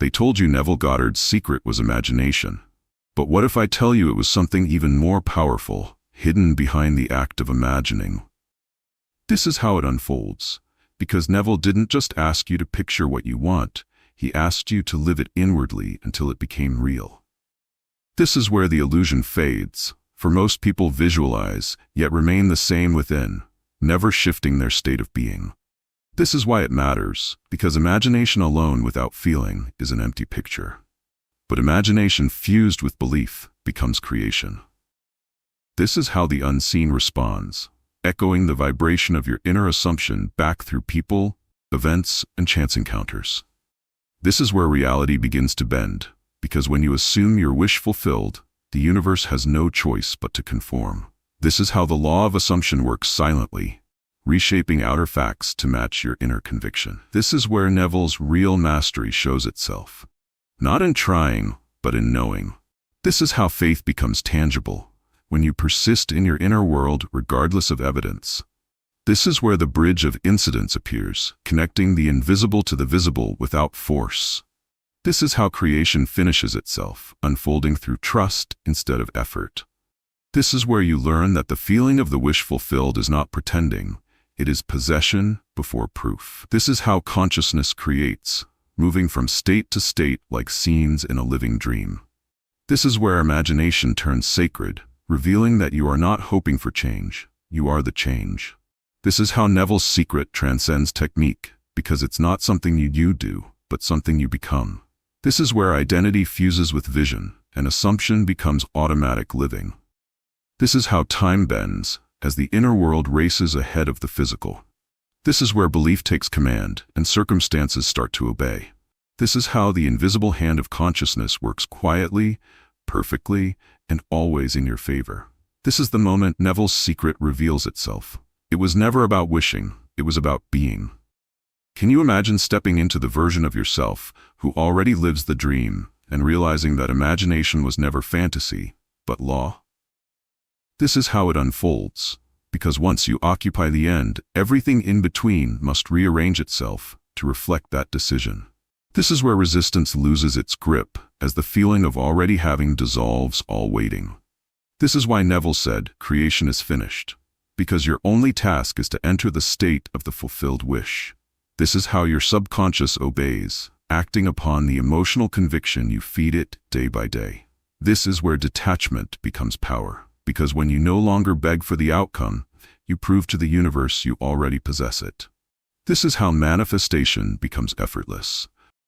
They told you Neville Goddard's secret was imagination. But what if I tell you it was something even more powerful, hidden behind the act of imagining? This is how it unfolds, because Neville didn't just ask you to picture what you want, he asked you to live it inwardly until it became real. This is where the illusion fades, for most people visualize, yet remain the same within, never shifting their state of being. This is why it matters, because imagination alone without feeling is an empty picture. But imagination fused with belief becomes creation. This is how the unseen responds, echoing the vibration of your inner assumption back through people, events, and chance encounters. This is where reality begins to bend, because when you assume your wish fulfilled, the universe has no choice but to conform. This is how the law of assumption works silently, reshaping outer facts to match your inner conviction. This is where Neville's real mastery shows itself. Not in trying, but in knowing. This is how faith becomes tangible, when you persist in your inner world regardless of evidence. This is where the bridge of incidence appears, connecting the invisible to the visible without force. This is how creation finishes itself, unfolding through trust instead of effort. This is where you learn that the feeling of the wish fulfilled is not pretending, it is possession before proof. This is how consciousness creates, moving from state to state like scenes in a living dream. This is where imagination turns sacred, revealing that you are not hoping for change, you are the change. This is how Neville's secret transcends technique, because it's not something you do, but something you become. This is where identity fuses with vision, and assumption becomes automatic living. This is how time bends, as the inner world races ahead of the physical. This is where belief takes command, and circumstances start to obey. This is how the invisible hand of consciousness works quietly, perfectly, and always in your favor. This is the moment Neville's secret reveals itself. It was never about wishing, it was about being. Can you imagine stepping into the version of yourself who already lives the dream and realizing that imagination was never fantasy, but law? This is how it unfolds, because once you occupy the end, everything in between must rearrange itself to reflect that decision. This is where resistance loses its grip, as the feeling of already having dissolves all waiting. This is why Neville said, creation is finished, because your only task is to enter the state of the fulfilled wish. This is how your subconscious obeys, acting upon the emotional conviction you feed it day by day. This is where detachment becomes power, because when you no longer beg for the outcome, you prove to the universe you already possess it. This is how manifestation becomes effortless,